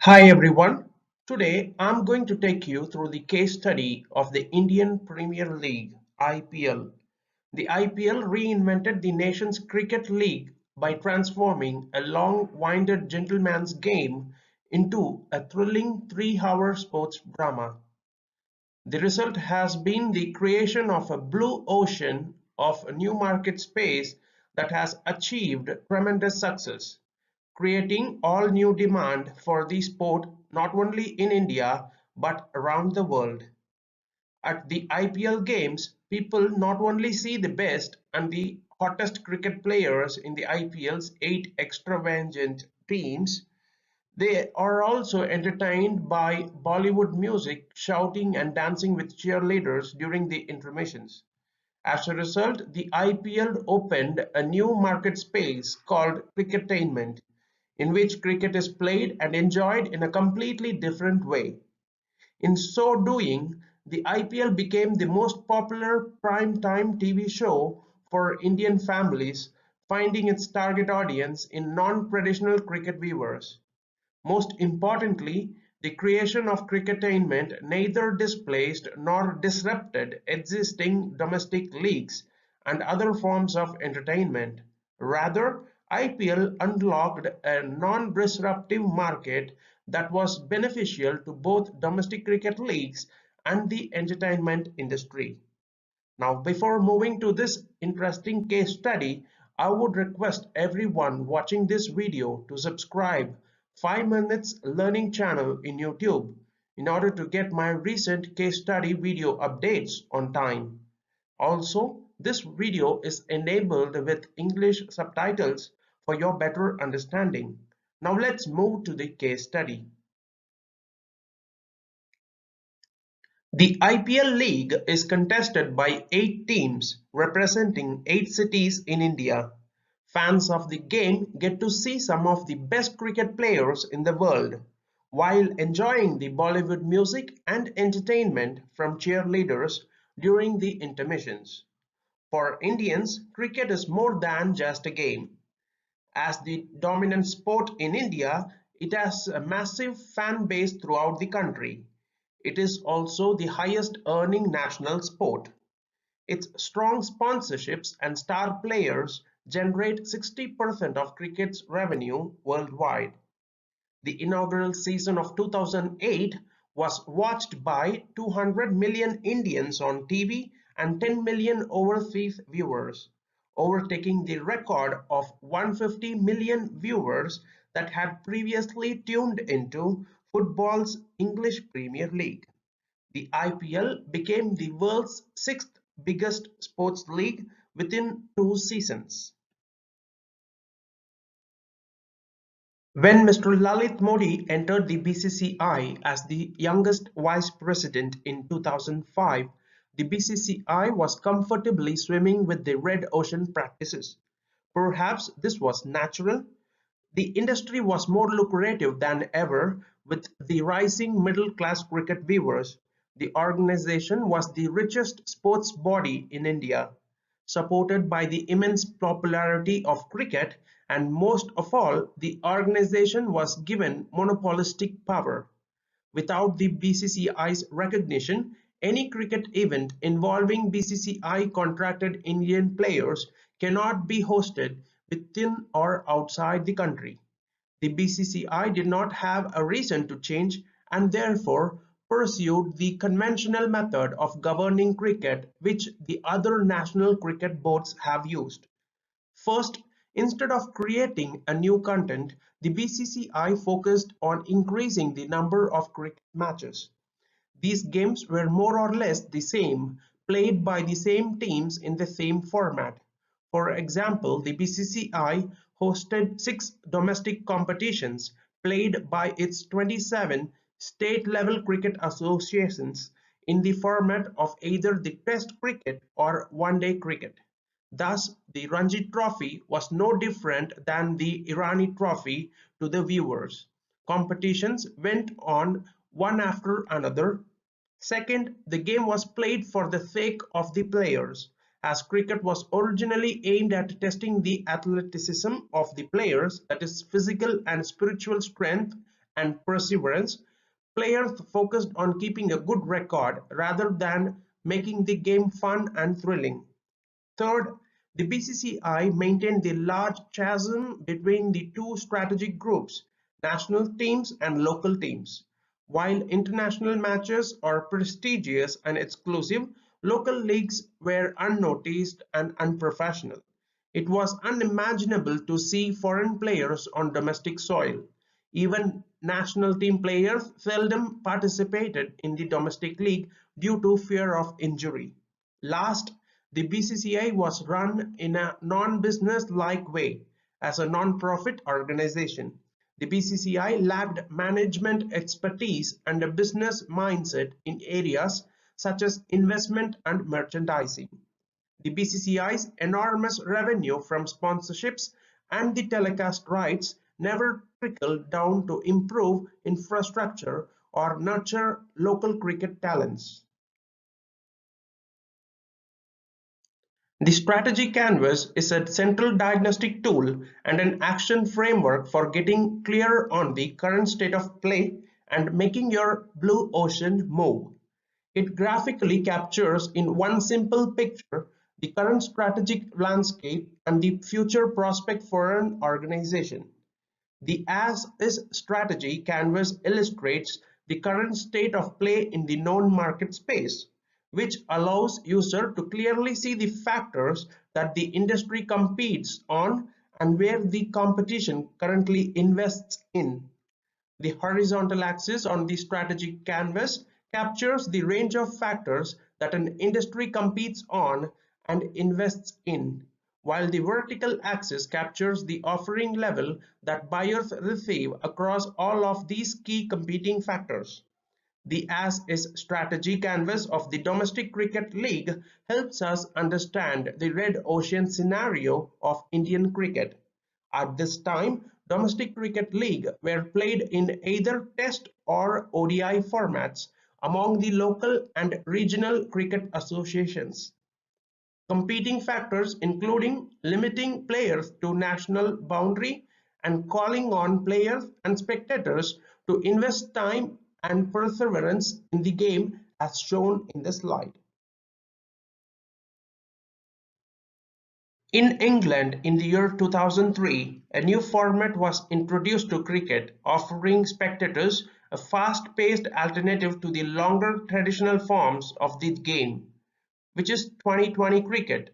Hi everyone. Today I'm going to take you through the case study of the Indian Premier League IPL. The IPL reinvented the nation's cricket league by transforming a long-winded gentleman's game into a thrilling 3-hour sports drama. The result has been the creation of a blue ocean of new market space that has achieved tremendous success, creating all new demand for the sport not only in India but around the world. At the IPL games, people not only see the best and the hottest cricket players in the IPL's 8 extravagant teams, they are also entertained by Bollywood music, shouting and dancing with cheerleaders during the intermissions. As a result, the IPL opened a new market space called cricketainment, in which cricket is played and enjoyed in a completely different way. In so doing, the IPL became the most popular prime-time TV show for Indian families, finding its target audience in non-traditional cricket viewers. Most importantly, the creation of cricketainment neither displaced nor disrupted existing domestic leagues and other forms of entertainment. Rather, IPL unlocked a non-disruptive market that was beneficial to both domestic cricket leagues and the entertainment industry. Now, before moving to this interesting case study, I would request everyone watching this video to subscribe 5 Minutes Learning channel in YouTube in order to get my recent case study video updates on time. Also, this video is enabled with English subtitles for your better understanding. Now let's move to the case study. The IPL League is contested by 8 teams representing 8 cities in India. Fans of the game get to see some of the best cricket players in the world, while enjoying the Bollywood music and entertainment from cheerleaders during the intermissions. For Indians, cricket is more than just a game. As the dominant sport in India, it has a massive fan base throughout the country. It is also the highest earning national sport. Its strong sponsorships and star players generate 60% of cricket's revenue worldwide. The inaugural season of 2008 was watched by 200 million Indians on TV and 10 million overseas viewers, overtaking the record of 150 million viewers that had previously tuned into football's English Premier League. The IPL became the world's sixth biggest sports league within 2 seasons. When Mr. Lalit Modi entered the BCCI as the youngest vice president in 2005, the BCCI was comfortably swimming with the red ocean practices. Perhaps this was natural. The industry was more lucrative than ever with the rising middle-class cricket viewers. The organization was the richest sports body in India, supported by the immense popularity of cricket, and most of all, the organization was given monopolistic power. Without the BCCI's recognition, any cricket event involving BCCI contracted Indian players cannot be hosted within or outside the country. The BCCI did not have a reason to change and therefore pursued the conventional method of governing cricket which the other national cricket boards have used. First, instead of creating a new content, the BCCI focused on increasing the number of cricket matches. These games were more or less the same, played by the same teams in the same format. For example, the BCCI hosted 6 domestic competitions played by its 27 state-level cricket associations in the format of either the Test cricket or one-day cricket. Thus, the Ranji Trophy was no different than the Irani Trophy to the viewers. Competitions went on one after another. Second, the game was played for the sake of the players, as cricket was originally aimed at testing the athleticism of the players, that is, physical and spiritual strength and perseverance, players focused on keeping a good record rather than making the game fun and thrilling. Third, the BCCI maintained the large chasm between the two strategic groups, national teams and local teams. While international matches are prestigious and exclusive, local leagues were unnoticed and unprofessional. It was unimaginable to see foreign players on domestic soil. Even national team players seldom participated in the domestic league due to fear of injury. Last, the BCCI was run in a non-business-like way as a non-profit organization. The BCCI lacked management expertise and a business mindset in areas such as investment and merchandising. The BCCI's enormous revenue from sponsorships and the telecast rights never trickled down to improve infrastructure or nurture local cricket talents. The strategy canvas is a central diagnostic tool and an action framework for getting clear on the current state of play and making your blue ocean move. It graphically captures in one simple picture the current strategic landscape and the future prospect for an organization. The as-is strategy canvas illustrates the current state of play in the known market space, which allows user to clearly see the factors that the industry competes on and where the competition currently invests in. The horizontal axis on the strategic canvas captures the range of factors that an industry competes on and invests in, while the vertical axis captures the offering level that buyers receive across all of these key competing factors. The as-is strategy canvas of the Domestic Cricket League helps us understand the red ocean scenario of Indian cricket. At this time, Domestic Cricket League were played in either Test or ODI formats among the local and regional cricket associations. Competing factors including limiting players to national boundary and calling on players and spectators to invest time and perseverance in the game as shown in the slide. In England in the year 2003, a new format was introduced to cricket, offering spectators a fast-paced alternative to the longer traditional forms of the game, which is 2020 cricket.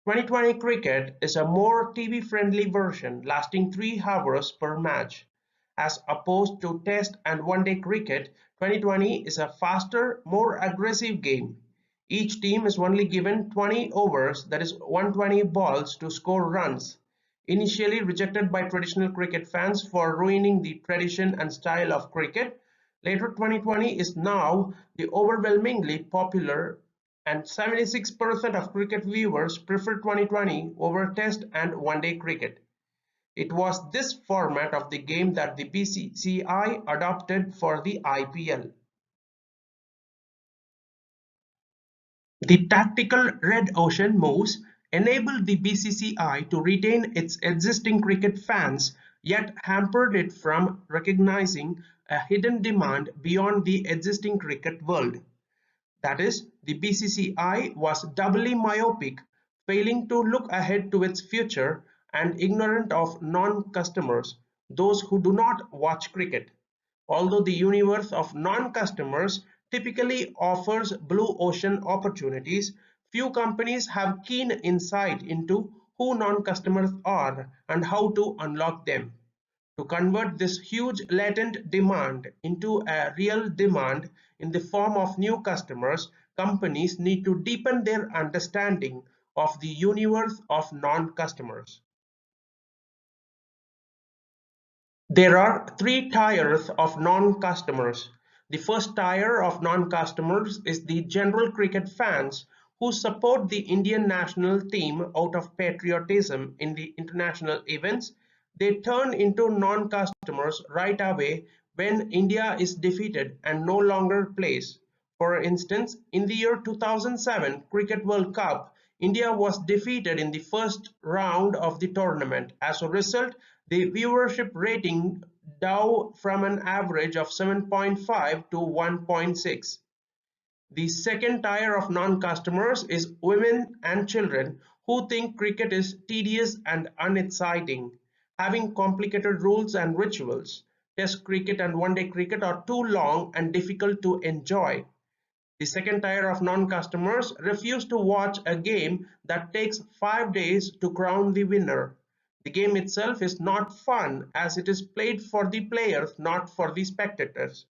2020 cricket is a more TV-friendly version lasting 3 hours per match. As opposed to Test and One-Day cricket, 2020 is a faster, more aggressive game. Each team is only given 20 overs, that is 120 balls, to score runs. Initially rejected by traditional cricket fans for ruining the tradition and style of cricket, later 2020 is now the overwhelmingly popular and 76% of cricket viewers prefer 2020 over Test and One-Day cricket. It was this format of the game that the BCCI adopted for the IPL. The tactical red ocean moves enabled the BCCI to retain its existing cricket fans, yet hampered it from recognizing a hidden demand beyond the existing cricket world. That is, the BCCI was doubly myopic, failing to look ahead to its future and ignorant of non-customers, those who do not watch cricket. Although the universe of non-customers typically offers blue ocean opportunities, few companies have keen insight into who non-customers are and how to unlock them. To convert this huge latent demand into a real demand in the form of new customers, companies need to deepen their understanding of the universe of non-customers. There are 3 tiers of non-customers. The first tier of non-customers is the general cricket fans who support the Indian national team out of patriotism in the international events. They turn into non-customers right away when India is defeated and no longer plays. For instance, in the year 2007 Cricket World Cup, India was defeated in the first round of the tournament. As a result, the viewership rating Dow from an average of 7.5 to 1.6. The second tier of non-customers is women and children who think cricket is tedious and unexciting, having complicated rules and rituals. Test cricket and one-day cricket are too long and difficult to enjoy. The second tier of non-customers refuse to watch a game that takes 5 days to crown the winner. The game itself is not fun as it is played for the players, not for the spectators.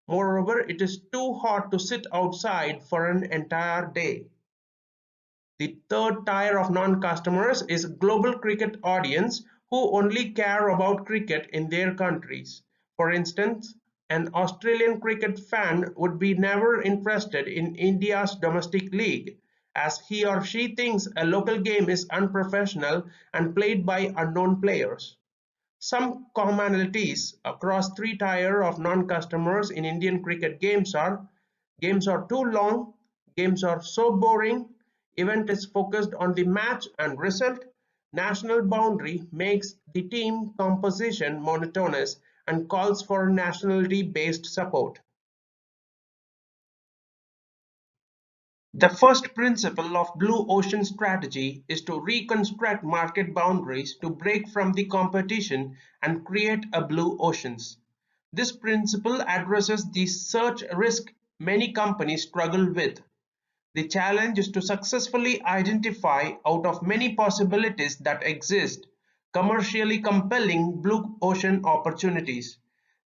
Moreover, it is too hot to sit outside for an entire day. The third tier of non-customers is global cricket audience who only care about cricket in their countries. For instance, an Australian cricket fan would be never interested in India's domestic league, as he or she thinks a local game is unprofessional and played by unknown players. Some commonalities across three tier of non-customers in Indian cricket games are too long, games are so boring, event is focused on the match and result, national boundary makes the team composition monotonous and calls for nationality-based support. The first principle of blue ocean strategy is to reconstruct market boundaries to break from the competition and create a blue oceans. This principle addresses the search risk many companies struggle with. The challenge is to successfully identify out of many possibilities that exist commercially compelling blue ocean opportunities.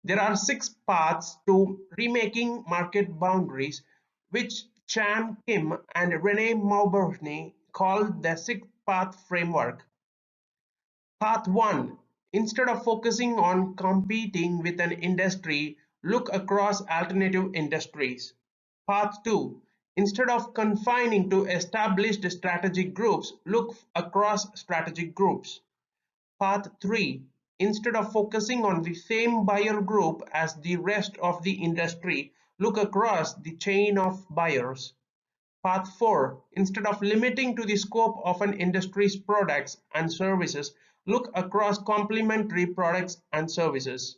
There are six paths to remaking market boundaries, which Chan Kim and Rene Maubourne call the six path framework. Path 1. Instead of focusing on competing with an industry, look across alternative industries. Path 2. Instead of confining to established strategic groups, look across strategic groups. Path 3. Instead of focusing on the same buyer group as the rest of the industry, look across the chain of buyers. Path 4. Instead of limiting to the scope of an industry's products and services, look across complementary products and services.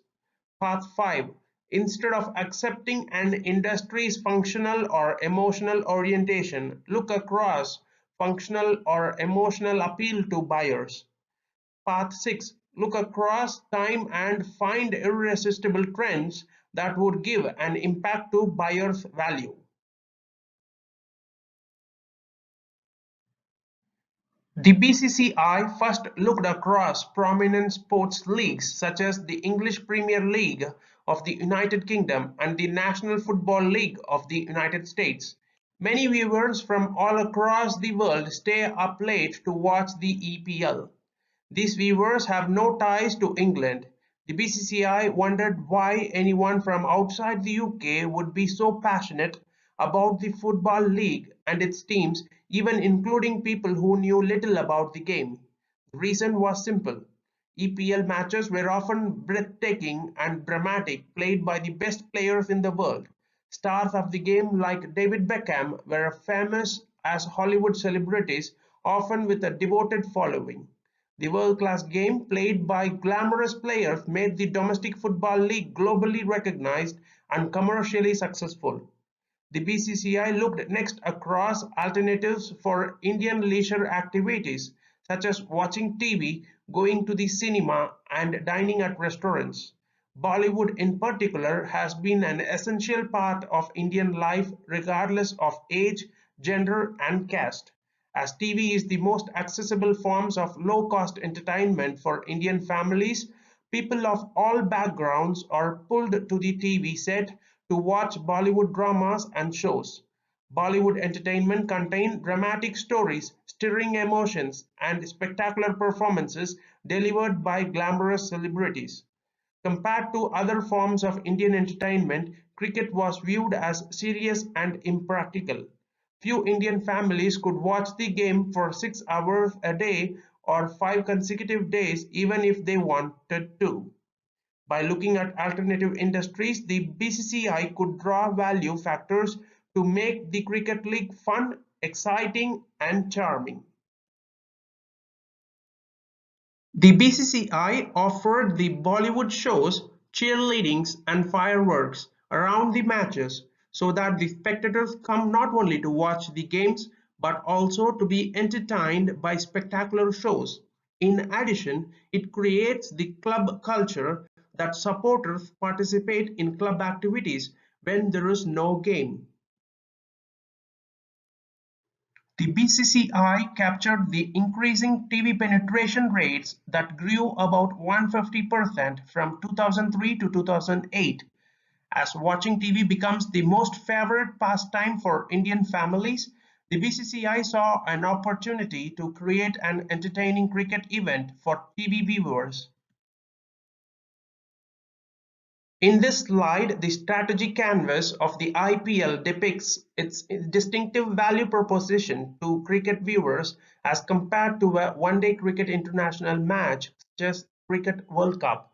Path 5. Instead of accepting an industry's functional or emotional orientation, look across functional or emotional appeal to buyers. Path 6. Look across time and find irresistible trends that would give an impact to buyers' value. The BCCI first looked across prominent sports leagues such as the English Premier League of the United Kingdom and the National Football League of the United States. Many viewers from all across the world stay up late to watch the EPL. These viewers have no ties to England. The BCCI wondered why anyone from outside the UK would be so passionate about the Football League and its teams, even including people who knew little about the game. The reason was simple. EPL matches were often breathtaking and dramatic, played by the best players in the world. Stars of the game like David Beckham were famous as Hollywood celebrities, often with a devoted following. The world-class game played by glamorous players made the domestic football league globally recognized and commercially successful. The BCCI looked next across alternatives for Indian leisure activities such as watching TV, going to the cinema, and dining at restaurants. Bollywood in particular has been an essential part of Indian life regardless of age, gender, and caste. As TV is the most accessible forms of low-cost entertainment for Indian families, people of all backgrounds are pulled to the TV set to watch Bollywood dramas and shows. Bollywood entertainment contains dramatic stories, stirring emotions, and spectacular performances delivered by glamorous celebrities. Compared to other forms of Indian entertainment, cricket was viewed as serious and impractical. Few Indian families could watch the game for 6 hours a day or 5 consecutive days even if they wanted to. By looking at alternative industries, the BCCI could draw value factors to make the cricket league fun, exciting, and charming. The BCCI offered the Bollywood shows cheerleadings, and fireworks around the matches so that the spectators come not only to watch the games but also to be entertained by spectacular shows. In addition, it creates the club culture that supporters participate in club activities when there is no game. The BCCI captured the increasing TV penetration rates that grew about 150% from 2003 to 2008. As watching TV becomes the most favorite pastime for Indian families, the BCCI saw an opportunity to create an entertaining cricket event for TV viewers. In this slide, the strategy canvas of the IPL depicts its distinctive value proposition to cricket viewers as compared to a one-day cricket international match such as Cricket World Cup.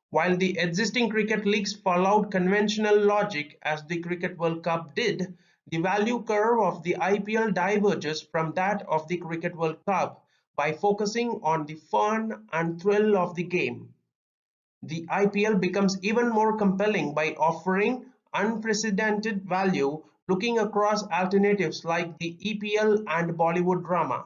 While the existing cricket leagues followed conventional logic as the Cricket World Cup did, the value curve of the IPL diverges from that of the Cricket World Cup by focusing on the fun and thrill of the game. The IPL becomes even more compelling by offering unprecedented value looking across alternatives like the EPL and Bollywood drama.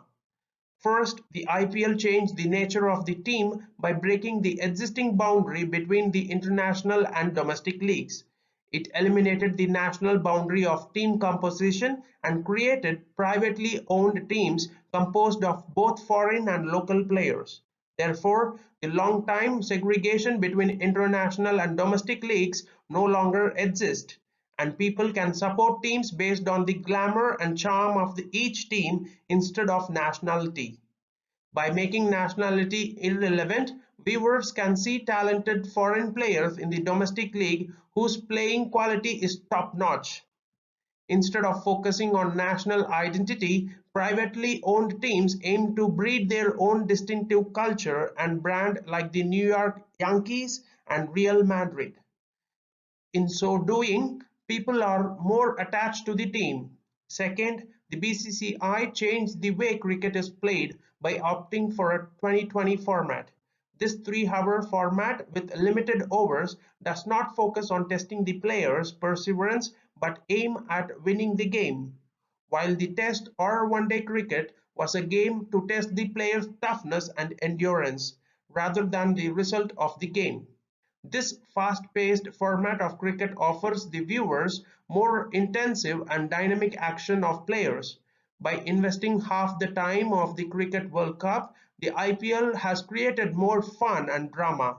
First, the IPL changed the nature of the team by breaking the existing boundary between the international and domestic leagues. It eliminated the national boundary of team composition and created privately owned teams composed of both foreign and local players. Therefore, the long-time segregation between international and domestic leagues no longer exists, and people can support teams based on the glamour and charm of each team instead of nationality. By making nationality irrelevant, viewers can see talented foreign players in the domestic league whose playing quality is top-notch. Instead of focusing on national identity, privately owned teams aim to breed their own distinctive culture and brand like the New York Yankees and Real Madrid. In so doing, people are more attached to the team. Second, the BCCI changed the way cricket is played by opting for a 2020 format. This 3-hour format with limited overs does not focus on testing the players' perseverance but aim at winning the game. While the test or one-day cricket was a game to test the players' toughness and endurance rather than the result of the game. This fast-paced format of cricket offers the viewers more intensive and dynamic action of players. By investing half the time of the Cricket World Cup, the IPL has created more fun and drama.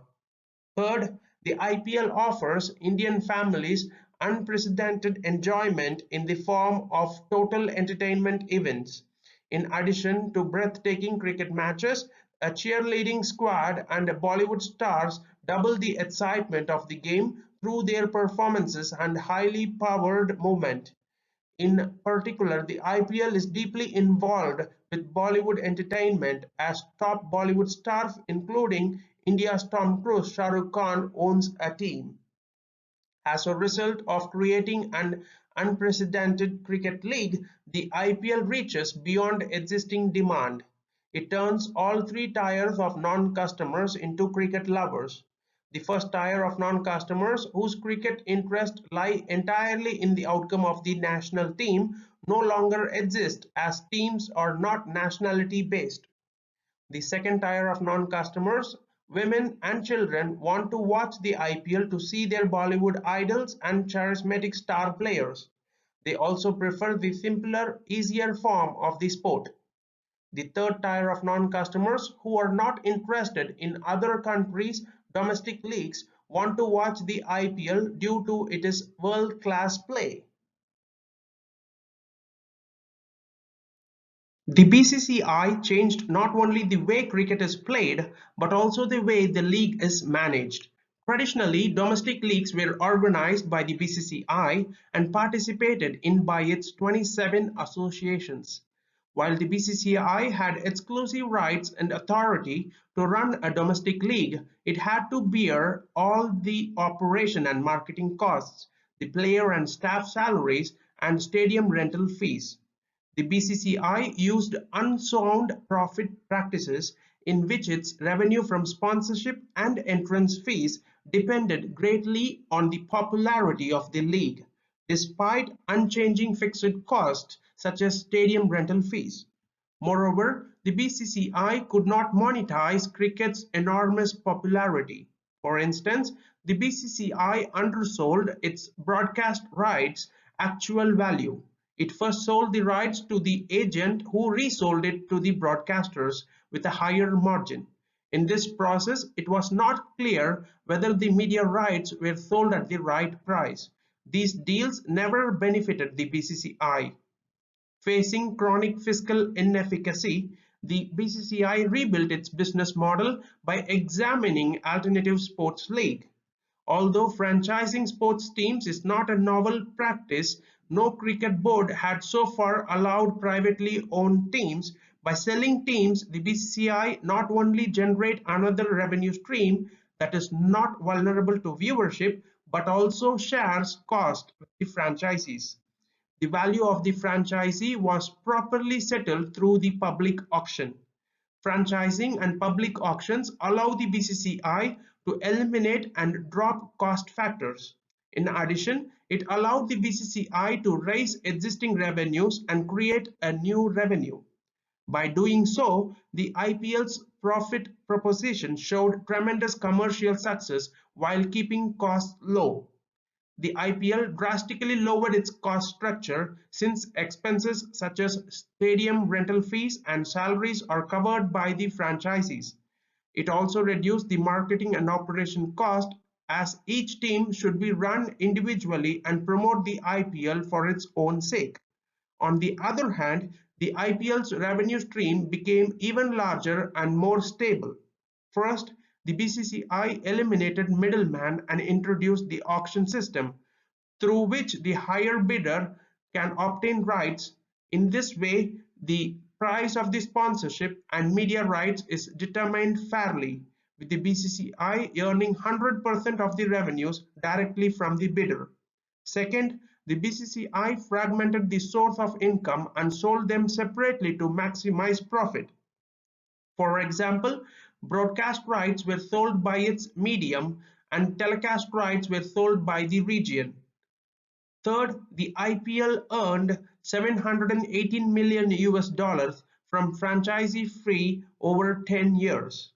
Third, the IPL offers Indian families unprecedented enjoyment in the form of total entertainment events. In addition to breathtaking cricket matches, a cheerleading squad and Bollywood stars double the excitement of the game through their performances and highly powered movement. In particular, the IPL is deeply involved with Bollywood entertainment as top Bollywood stars including India's Tom Cruise Shah Rukh Khan owns a team. As a result of creating an unprecedented cricket league, the IPL reaches beyond existing demand. It turns all three tiers of non-customers into cricket lovers. The first tier of non-customers, whose cricket interests lie entirely in the outcome of the national team, no longer exist as teams are not nationality-based. The second tier of non-customers, women and children, want to watch the IPL to see their Bollywood idols and charismatic star players. They also prefer the simpler, easier form of the sport. The third tier of non-customers, who are not interested in other countries' domestic leagues, want to watch the IPL due to its world-class play. The BCCI changed not only the way cricket is played, but also the way the league is managed. Traditionally, domestic leagues were organized by the BCCI and participated in by its 27 associations. While the BCCI had exclusive rights and authority to run a domestic league, it had to bear all the operation and marketing costs, the player and staff salaries, and stadium rental fees. The BCCI used unsound profit practices in which its revenue from sponsorship and entrance fees depended greatly on the popularity of the league, despite unchanging fixed costs such as stadium rental fees. Moreover, the BCCI could not monetize cricket's enormous popularity. For instance, the BCCI undersold its broadcast rights' actual value. It first sold the rights to the agent who resold it to the broadcasters with a higher margin. In this process, it was not clear whether the media rights were sold at the right price. These deals never benefited the BCCI. Facing chronic fiscal inefficacy, the BCCI rebuilt its business model by examining alternative sports league. Although franchising sports teams is not a novel practice, no cricket board had so far allowed privately owned teams. By selling teams, the BCCI not only generate another revenue stream that is not vulnerable to viewership, but also shares cost with the franchisees. The value of the franchisee was properly settled through the public auction. Franchising and public auctions allow the BCCI to eliminate and drop cost factors. In addition, it allowed the BCCI to raise existing revenues and create a new revenue. By doing so, the IPL's profit proposition showed tremendous commercial success while keeping costs low. The IPL drastically lowered its cost structure since expenses such as stadium rental fees and salaries are covered by the franchisees. It also reduced the marketing and operation cost as each team should be run individually and promote the IPL for its own sake. On the other hand, the IPL's revenue stream became even larger and more stable. First, the BCCI eliminated middlemen and introduced the auction system, through which the higher bidder can obtain rights. In this way, the price of the sponsorship and media rights is determined fairly, with the BCCI earning 100% of the revenues directly from the bidder. Second, the BCCI fragmented the source of income and sold them separately to maximize profit. For example, broadcast rights were sold by its medium and telecast rights were sold by the region. Third, the IPL earned 718 million US dollars from franchisee fee over 10 years.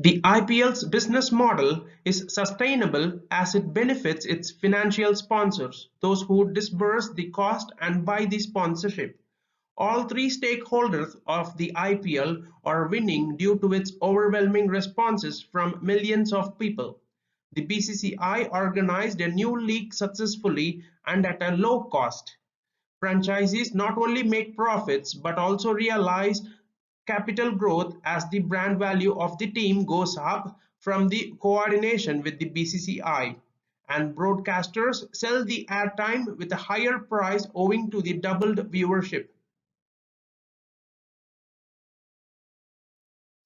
The IPL's business model is sustainable as it benefits its financial sponsors, those who disburse the cost and buy the sponsorship. All three stakeholders of the IPL are winning due to its overwhelming responses from millions of people. The BCCI organized a new league successfully and at a low cost. Franchisees not only make profits but also realize capital growth as the brand value of the team goes up from the coordination with the BCCI, and broadcasters sell the airtime with a higher price owing to the doubled viewership.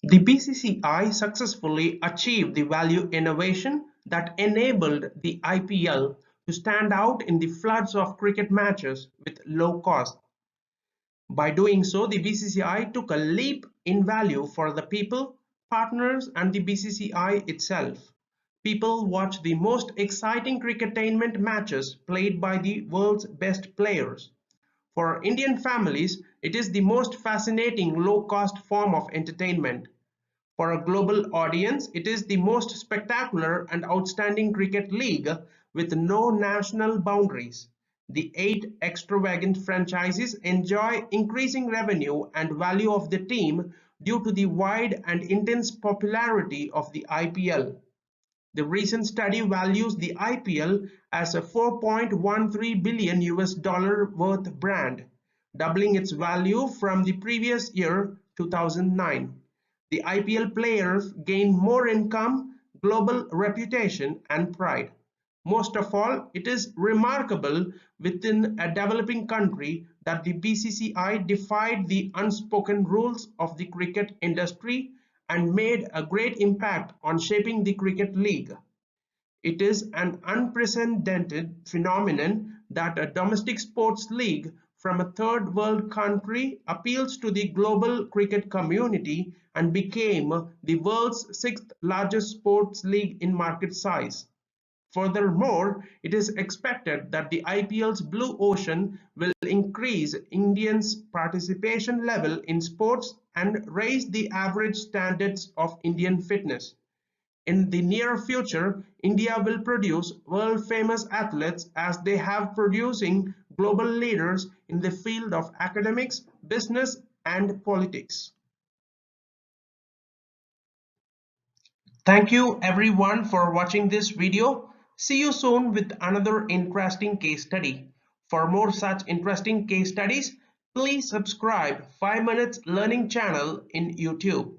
The BCCI successfully achieved the value innovation that enabled the IPL to stand out in the floods of cricket matches with low cost. By doing so, the BCCI took a leap in value for the people, partners, and the BCCI itself. People watch the most exciting crickettainment matches played by the world's best players. For Indian families, it is the most fascinating low-cost form of entertainment. For a global audience, it is the most spectacular and outstanding cricket league with no national boundaries. The 8 extravagant franchises enjoy increasing revenue and value of the team due to the wide and intense popularity of the IPL. The recent study values the IPL as a 4.13 billion US dollar worth brand, doubling its value from the previous year 2009. The IPL players gain more income, global reputation, and pride. Most of all, it is remarkable within a developing country that the BCCI defied the unspoken rules of the cricket industry and made a great impact on shaping the cricket league. It is an unprecedented phenomenon that a domestic sports league from a third world country appeals to the global cricket community and became the world's sixth largest sports league in market size. Furthermore, it is expected that the IPL's blue ocean will increase Indians' participation level in sports and raise the average standards of Indian fitness. In the near future, India will produce world-famous athletes as they have producing global leaders in the field of academics, business, and politics. Thank you everyone for watching this video. See you soon with another interesting case study. For more such interesting case studies, please subscribe 5 Minutes Learning channel in YouTube.